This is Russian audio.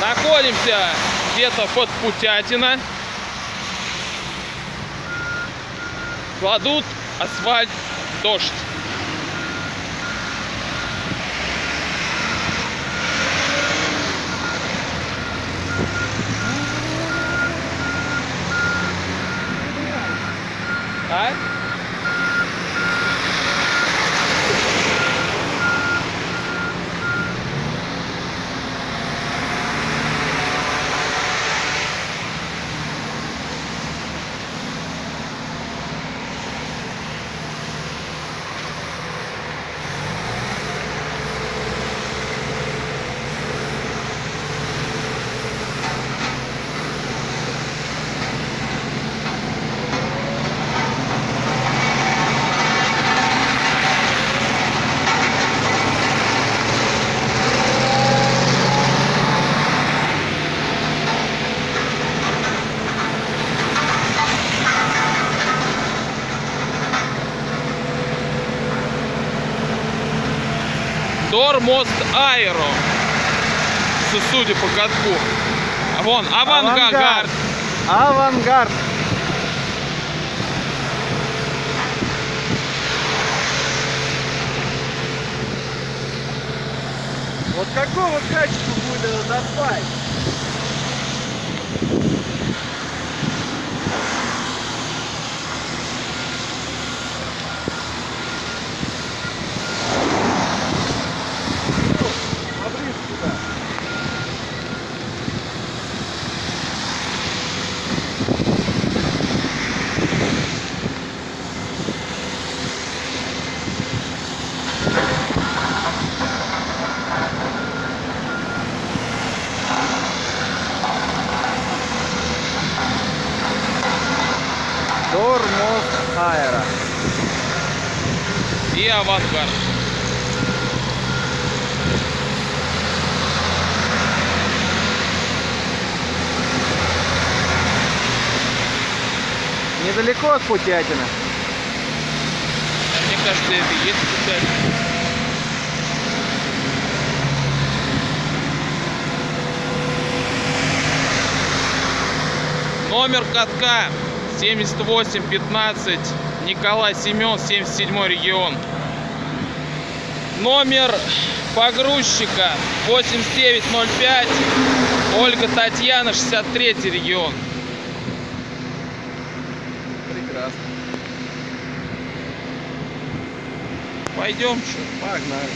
Находимся где-то под Путятино. Кладут асфальт, дождь. А? Дормост Аэро, судя по катку. Вон, Авангард. Авангард. Вот какого качества будет этот асфальт? Дормост Аэро. И Авангард. Недалеко от Путятина. Мне кажется, это и есть Путятино. Номер катка 7815, Николай Семен, 77 регион. Номер погрузчика 8905, Ольга Татьяна, 63 регион. Прекрасно. Пойдем, Погнали.